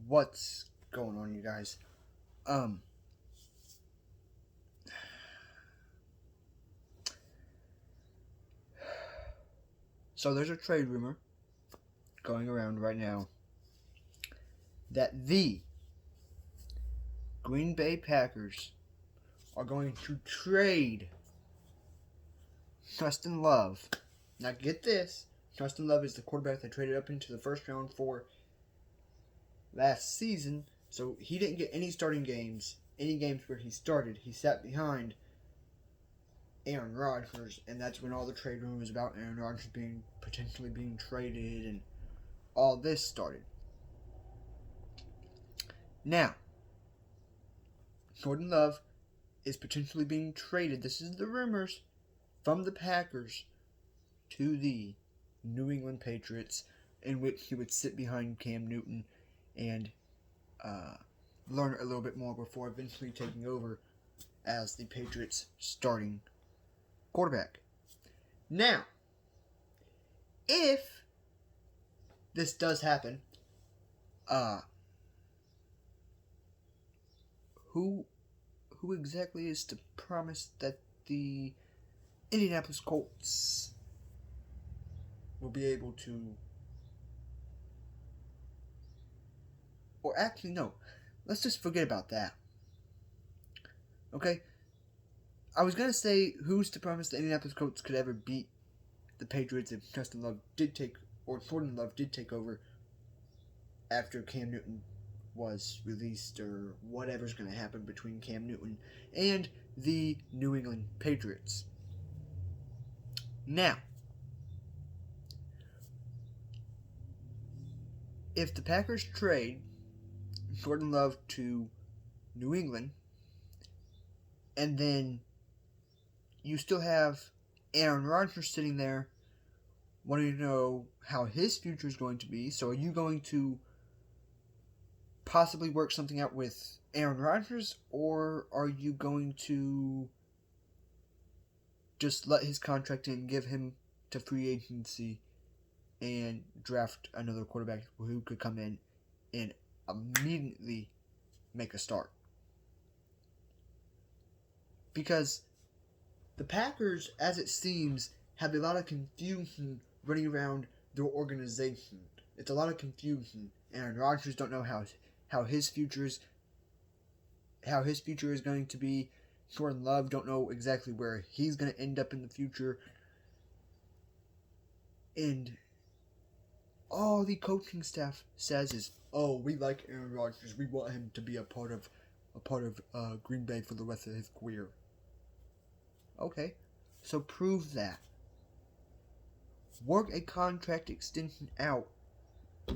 What's going on, you guys? Um, so there's a trade rumor going around right now that the Green Bay Packers are going to trade Justin Love. Now get this, Justin Love is the quarterback they traded up into the first round for last season, so he didn't get any starting games. Any games where he started, he sat behind Aaron Rodgers, and that's when all the trade rumors about Aaron Rodgers potentially being traded and all this started. Now, Jordan Love is potentially being traded. This is the rumors from the Packers to the New England Patriots, in which he would sit behind Cam Newton and learn a little bit more before eventually taking over as the Patriots' starting quarterback. Now, if this does happen, who exactly is to promise that the Indianapolis Colts will be able to, or actually no, let's just forget about that. Okay? I was going to say who's to promise the Indianapolis Colts could ever beat the Patriots if Jordan Love did take over after Cam Newton was released, or whatever's going to happen between Cam Newton and the New England Patriots. Now, if the Packers trade Jordan Love to New England, and then you still have Aaron Rodgers sitting there wanting to know how his future is going to be, so are you going to possibly work something out with Aaron Rodgers, or are you going to just let his contract in, give him to free agency, and draft another quarterback who could come in and immediately make a start? Because the Packers, as it seems, have a lot of confusion running around their organization. It's a lot of confusion. Aaron Rodgers don't know how his future is going to be. Jordan Love don't know exactly where he's going to end up in the future. And all the coaching staff says is, "Oh, we like Aaron Rodgers. We want him to be a part of Green Bay for the rest of his career." Okay, so prove that. Work a contract extension out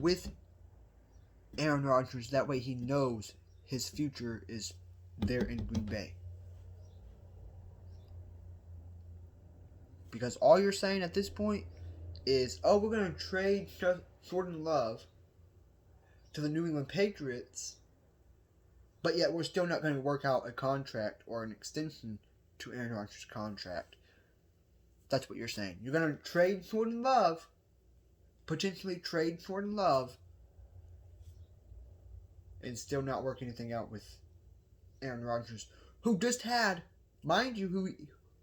with Aaron Rodgers. That way he knows his future is there in Green Bay. Because all you're saying at this point is, oh, we're going to trade Jordan Love to the New England Patriots, but yet we're still not going to work out a contract or an extension to Aaron Rodgers' contract. That's what you're saying. You're going to trade Jordan Love, potentially trade Jordan Love, and still not work anything out with Aaron Rodgers, who just had, mind you,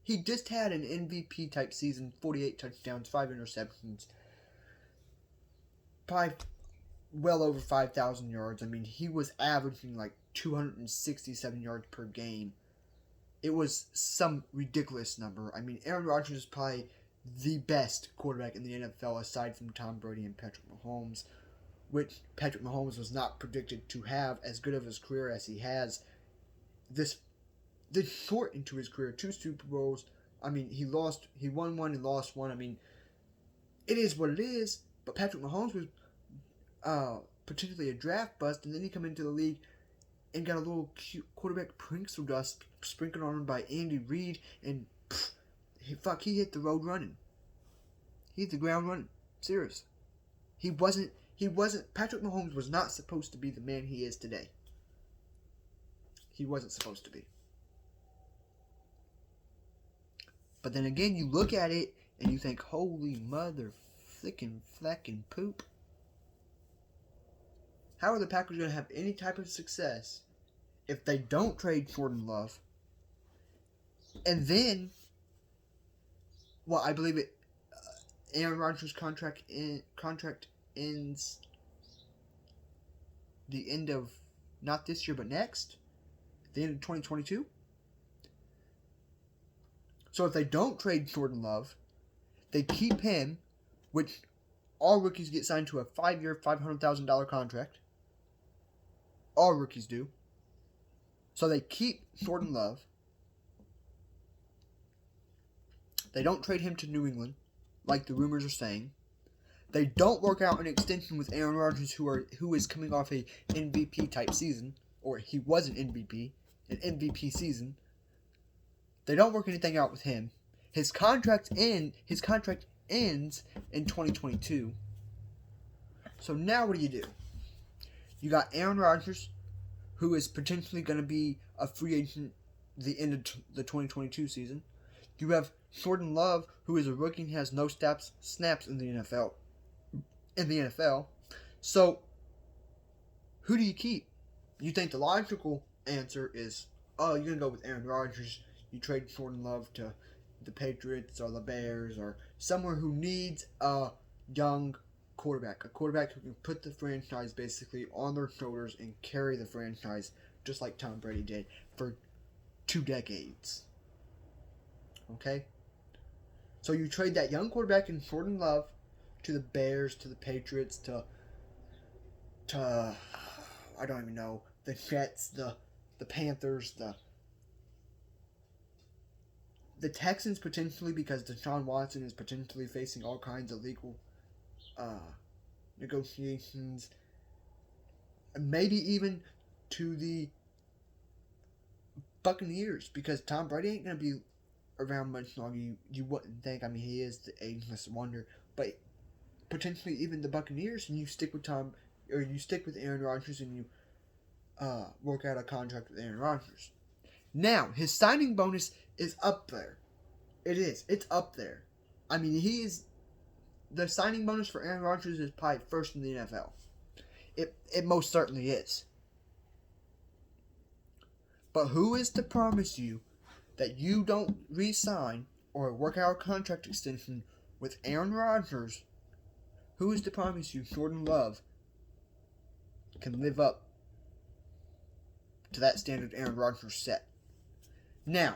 he just had an MVP type season, 48 touchdowns, 5 interceptions, well over 5,000 yards. I mean, he was averaging like 267 yards per game. It was some ridiculous number. I mean, Aaron Rodgers is probably the best quarterback in the NFL aside from Tom Brady and Patrick Mahomes, which Patrick Mahomes was not predicted to have as good of his career as he has. This short into his career, 2 Super Bowls. I mean, he won one and lost one. I mean, it is what it is. But Patrick Mahomes was potentially a draft bust, and then he come into the league and got a little cute quarterback Pringle dust sprinkled on him by Andy Reid, and he hit the road running. He hit the ground running. Serious. Patrick Mahomes was not supposed to be the man he is today. He wasn't supposed to be. But then again, you look at it and you think, holy mother flicking poop. How are the Packers going to have any type of success if they don't trade Jordan Love? And then, well, I believe Aaron Rodgers' contract ends the end of, not this year, but next, the end of 2022. So if they don't trade Jordan Love, they keep him, which all rookies get signed to a 5-year, $500,000 contract. All rookies do. So they keep Jordan Love. They don't trade him to New England, like the rumors are saying. They don't work out an extension with Aaron Rodgers, who is coming off a MVP type season, or he was an MVP season. They don't work anything out with him. His contract ends in 2022. So now what do? You got Aaron Rodgers, who is potentially going to be a free agent the end of the 2022 season. You have Jordan Love, who is a rookie and has no snaps in the NFL. So, who do you keep? You think the logical answer is, you're going to go with Aaron Rodgers. You trade Jordan Love to the Patriots or the Bears or somewhere who needs a young quarterback. A quarterback who can put the franchise basically on their shoulders and carry the franchise just like Tom Brady did for 2 decades. Okay? So you trade that young quarterback in Jordan Love to the Bears, to the Patriots, to I don't even know, the Jets, the Panthers, the Texans potentially, because Deshaun Watson is potentially facing all kinds of legal negotiations. Maybe even to the Buccaneers, because Tom Brady ain't going to be around much longer. You wouldn't think. I mean, he is the ageless wonder. But potentially even the Buccaneers, and you stick with Aaron Rodgers, and you work out a contract with Aaron Rodgers. Now, his signing bonus is up there. It is. It's up there. I mean, the signing bonus for Aaron Rodgers is probably first in the NFL. It most certainly is. But who is to promise you that you don't re-sign or work out a contract extension with Aaron Rodgers? Who is to promise you Jordan Love can live up to that standard Aaron Rodgers set? Now,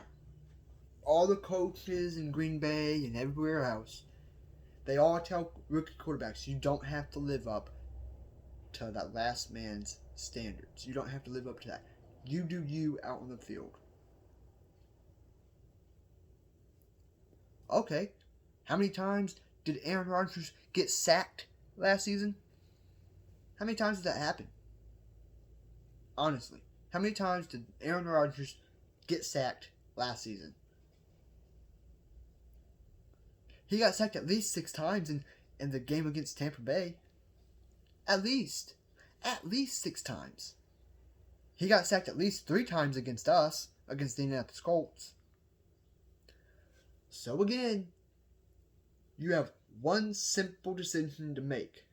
all the coaches in Green Bay and everywhere else, they all tell rookie quarterbacks, you don't have to live up to that last man's standards. You don't have to live up to that. You do you out on the field. Okay, how many times did Aaron Rodgers get sacked last season? How many times did that happen? Honestly, how many times did Aaron Rodgers get sacked last season? He got sacked at least 6 times in the game against Tampa Bay. At least 6 times. He got sacked at least 3 times against us, against the Indianapolis Colts. So again, you have one simple decision to make.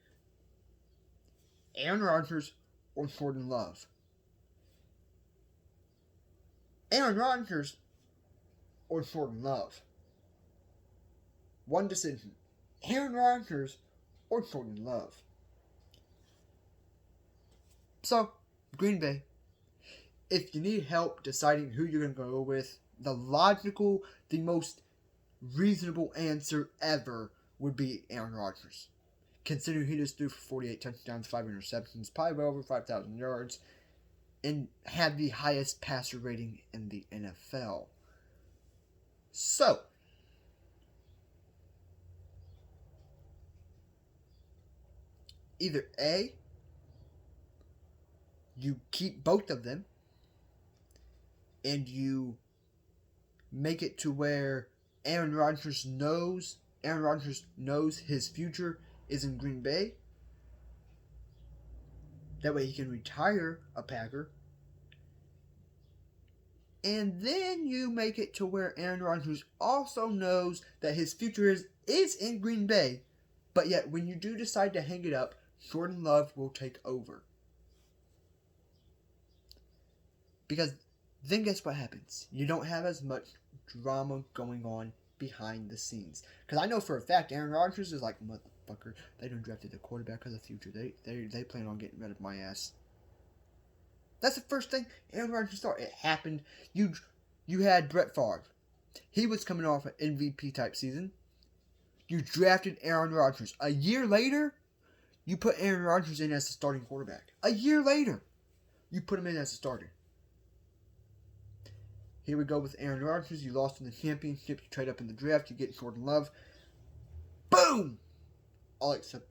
Aaron Rodgers or Jordan Love. Aaron Rodgers or Jordan Love. One decision. Aaron Rodgers or Jordan Love. So, Green Bay, if you need help deciding who you're going to go with, the most reasonable answer ever would be Aaron Rodgers. Considering he just threw for 48 touchdowns, 5 interceptions, probably well over 5,000 yards, and had the highest passer rating in the NFL. So, either A, you keep both of them, and you make it to where Aaron Rodgers knows his future is in Green Bay. That way he can retire a Packer. And then you make it to where Aaron Rodgers also knows that his future is in Green Bay. But yet, when you do decide to hang it up, Jordan Love will take over. Because then guess what happens? You don't have as much drama going on behind the scenes. Because I know for a fact Aaron Rodgers is like, motherfucker, they done drafted the quarterback of the future. They plan on getting rid of my ass. That's the first thing Aaron Rodgers thought. It happened. You had Brett Favre. He was coming off an MVP type season. You drafted Aaron Rodgers. A year later, you put Aaron Rodgers in as the starting quarterback. A year later, you put him in as a starter. Here we go with Aaron Rodgers. You lost in the championship. You trade up in the draft. You get Jordan Love. Boom! All except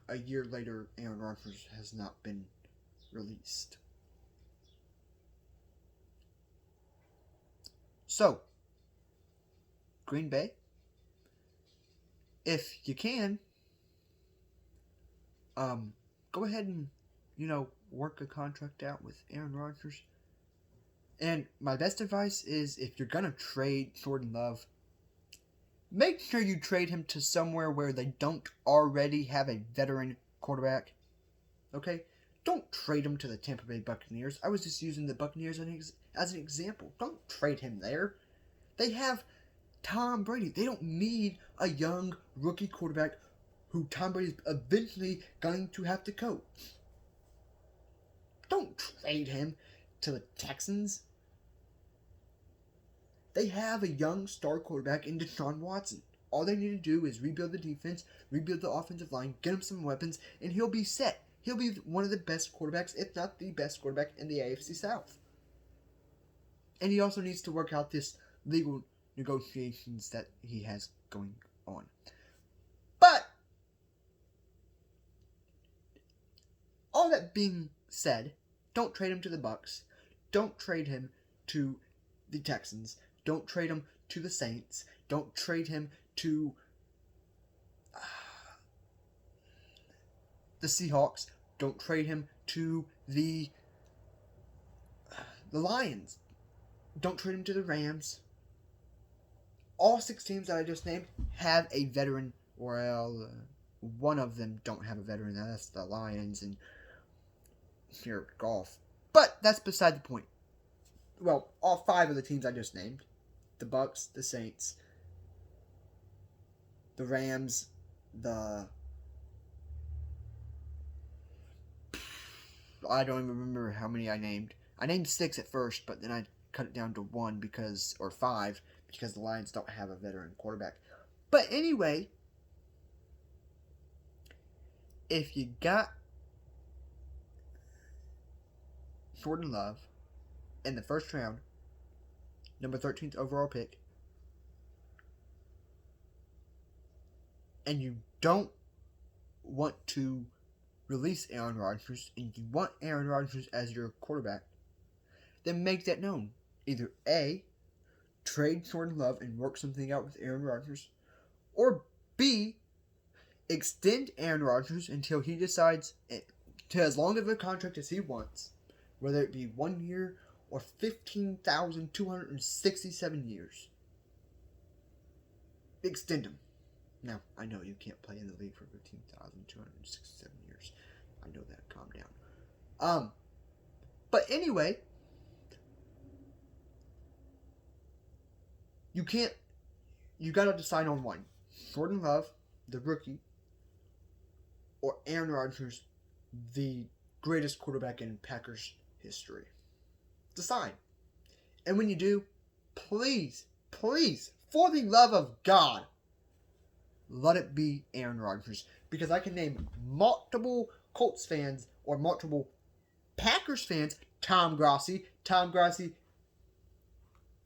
a year later, Aaron Rodgers has not been released. So, Green Bay, if you can, go ahead and, work a contract out with Aaron Rodgers. And my best advice is, if you're going to trade Jordan Love, make sure you trade him to somewhere where they don't already have a veteran quarterback. Okay? Don't trade him to the Tampa Bay Buccaneers. I was just using the Buccaneers as an example. Don't trade him there. They have Tom Brady. They don't need a young rookie quarterback who Tom Brady's eventually going to have to coach. Don't trade him to the Texans. They have a young star quarterback in Deshaun Watson. All they need to do is rebuild the defense, rebuild the offensive line, get him some weapons, and he'll be set. He'll be one of the best quarterbacks, if not the best quarterback in the AFC South. And he also needs to work out this legal negotiations that he has going on. But, all that being said, don't trade him to the Bucs. Don't trade him to the Texans. Don't trade him to the Saints. Don't trade him to the Seahawks. Don't trade him to the Lions. Don't trade him to the Rams. All 6 teams that I just named have a veteran. Well, one of them don't have a veteran. That's the Lions and Jared Goff. But that's beside the point. Well, all 5 of the teams I just named. The Bucs, the Saints, the Rams, I don't even remember how many I named. I named 6 at first, but then I cut it down to 1 or 5 because the Lions don't have a veteran quarterback. But anyway, if you got Jordan Love in the first round, number 13th overall pick, and you don't want to release Aaron Rodgers, and you want Aaron Rodgers as your quarterback, then make that known. Either A, trade Jordan Love and work something out with Aaron Rodgers, or B, extend Aaron Rodgers until he decides to as long of a contract as he wants, whether it be 1 year or 15,267 years. Extend him. Now, I know you can't play in the league for 15,267 years. I know that. Calm down. But anyway, you gotta decide on one. Jordan Love, the rookie, or Aaron Rodgers, the greatest quarterback in Packers history. Decide. And when you do, please, for the love of God, let it be Aaron Rodgers. Because I can name multiple Colts fans or multiple Packers fans. Tom Grossi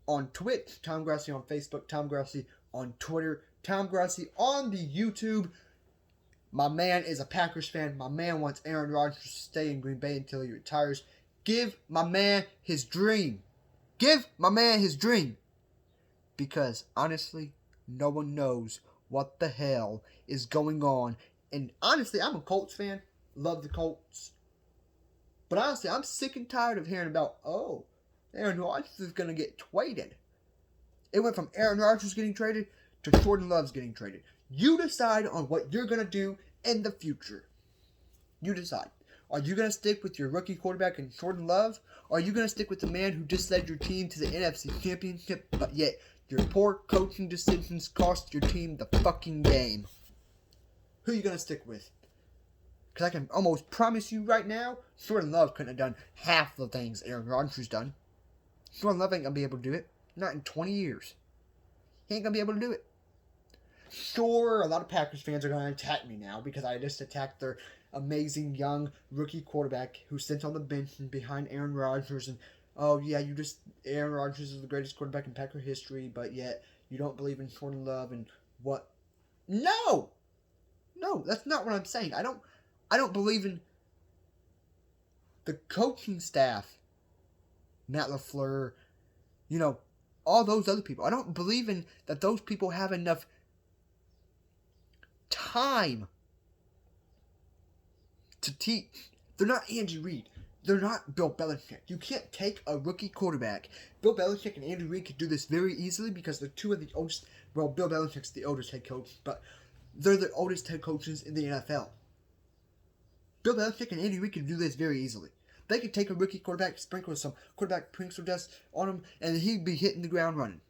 on Twitch, Tom Grossi on Facebook, Tom Grossi on Twitter, Tom Grossi on the YouTube. My man is a Packers fan. My man wants Aaron Rodgers to stay in Green Bay until he retires. Give my man his dream. Give my man his dream. Because honestly, no one knows what the hell is going on. And honestly, I'm a Colts fan. Love the Colts. But honestly, I'm sick and tired of hearing about, Aaron Rodgers is going to get traded. It went from Aaron Rodgers getting traded to Jordan Love's getting traded. You decide on what you're going to do in the future. You decide. Are you going to stick with your rookie quarterback in Jordan Love? Or are you going to stick with the man who just led your team to the NFC Championship, but yet your poor coaching decisions cost your team the fucking game? Who are you going to stick with? Because I can almost promise you right now, Jordan Love couldn't have done half the things Aaron Rodgers done. Jordan Love ain't going to be able to do it. Not in 20 years. He ain't going to be able to do it. Sure, a lot of Packers fans are going to attack me now because I just attacked their amazing young rookie quarterback who's sent on the bench and behind Aaron Rodgers. And, oh, yeah, Aaron Rodgers is the greatest quarterback in Packer history, but yet you don't believe in Jordan Love and what? No! No, that's not what I'm saying. I don't believe in the coaching staff, Matt LaFleur, all those other people. I don't believe in that those people have enough time to teach. They're not Andy Reid. They're not Bill Belichick. You can't take a rookie quarterback. Bill Belichick and Andy Reid could do this very easily because they're two of the oldest. Well, Bill Belichick's the oldest head coach, but they're the oldest head coaches in the NFL. Bill Belichick and Andy Reid could do this very easily. They could take a rookie quarterback, sprinkle some quarterback sprinkler dust on him, and he'd be hitting the ground running.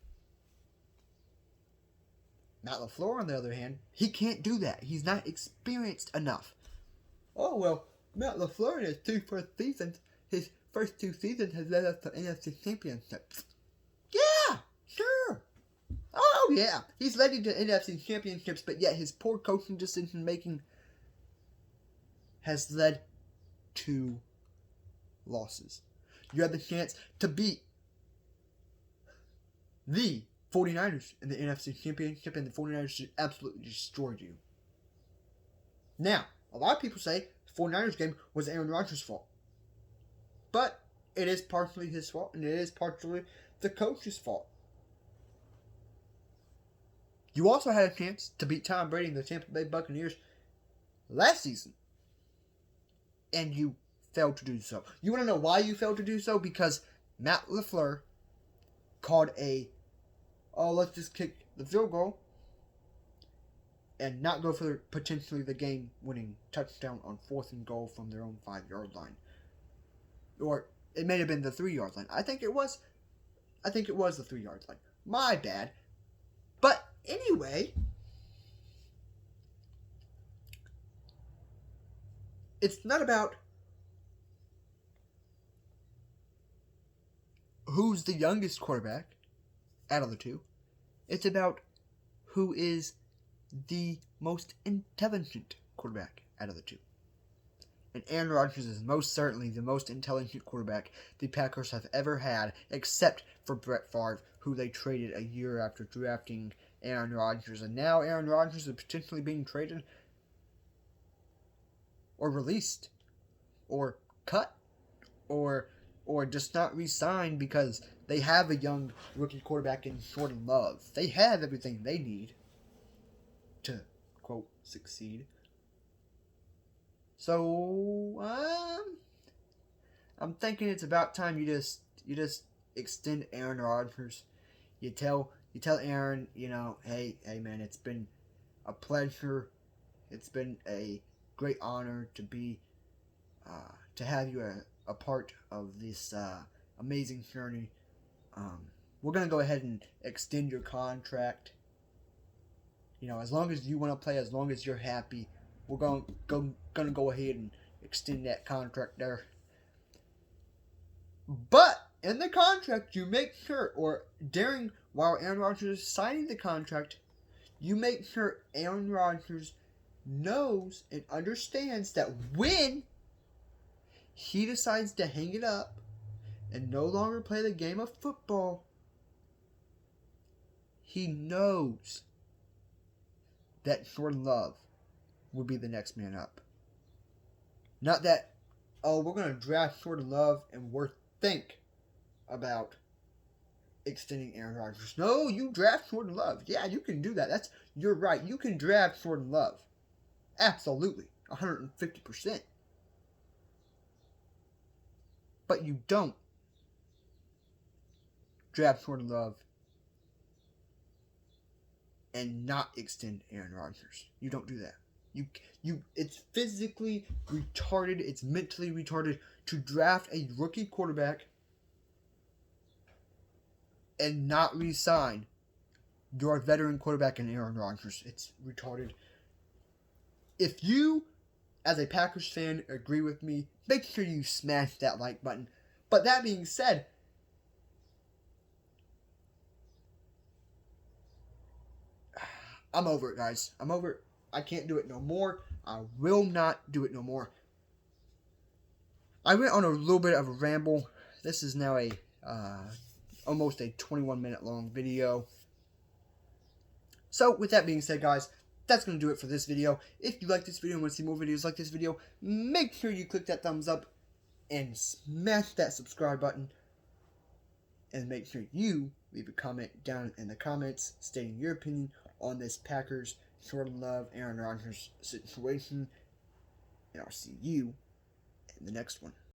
Matt LaFleur, on the other hand, he can't do that. He's not experienced enough. Oh, well, Matt LaFleur in his first two seasons has led us to NFC championships. Yeah, sure. Oh, yeah. He's led you to NFC championships, but yet his poor coaching decision making has led to losses. You had the chance to beat the 49ers in the NFC Championship, and the 49ers absolutely destroyed you. Now, a lot of people say the 49ers game was Aaron Rodgers' fault. But it is partially his fault, and it is partially the coach's fault. You also had a chance to beat Tom Brady and the Tampa Bay Buccaneers last season, and you failed to do so. You want to know why you failed to do so? Because Matt LaFleur called let's just kick the field goal and not go for potentially the game-winning touchdown on 4th and goal from their own 5-yard line. Or it may have been the 3-yard line. I think it was the 3-yard line. My bad. But anyway, it's not about who's the youngest quarterback out of the two. It's about who is the most intelligent quarterback out of the two. And Aaron Rodgers is most certainly the most intelligent quarterback the Packers have ever had, except for Brett Favre, who they traded a year after drafting Aaron Rodgers. And now Aaron Rodgers is potentially being traded or released or cut or just not re-signed because they have a young rookie quarterback in Jordan Love. They have everything they need to, quote, succeed. So, I'm thinking it's about time you just extend Aaron Rodgers. You tell Aaron, hey man, it's been a pleasure. It's been a great honor to be, to have you a part of this amazing journey. We're gonna go ahead and extend your contract. As long as you want to play, as long as you're happy, we're gonna go ahead and extend that contract there. But in the contract, you make sure, or while Aaron Rodgers is signing the contract, you make sure Aaron Rodgers knows and understands that when he decides to hang it up and no longer play the game of football, he knows that Jordan Love will be the next man up. Not that, we're going to draft Jordan Love and we're think about extending Aaron Rodgers. No, you draft Jordan Love. Yeah, you can do that. You're right. You can draft Jordan Love. Absolutely. 150%. But you don't draft Jordan Love and not extend Aaron Rodgers. You don't do that. It's physically retarded. It's mentally retarded to draft a rookie quarterback and not re-sign your veteran quarterback in Aaron Rodgers. It's retarded. If you, as a Packers fan, agree with me, make sure you smash that like button. But that being said, I'm over it, guys. I'm over it. I can't do it no more. I will not do it no more. I went on a little bit of a ramble. This is now a almost a 21-minute long video. So, with that being said, guys, that's going to do it for this video. If you like this video and want to see more videos like this video, make sure you click that thumbs up and smash that subscribe button. And make sure you leave a comment down in the comments stating your opinion on this Packers Jordan Love, Aaron Rodgers situation. And I'll see you in the next one.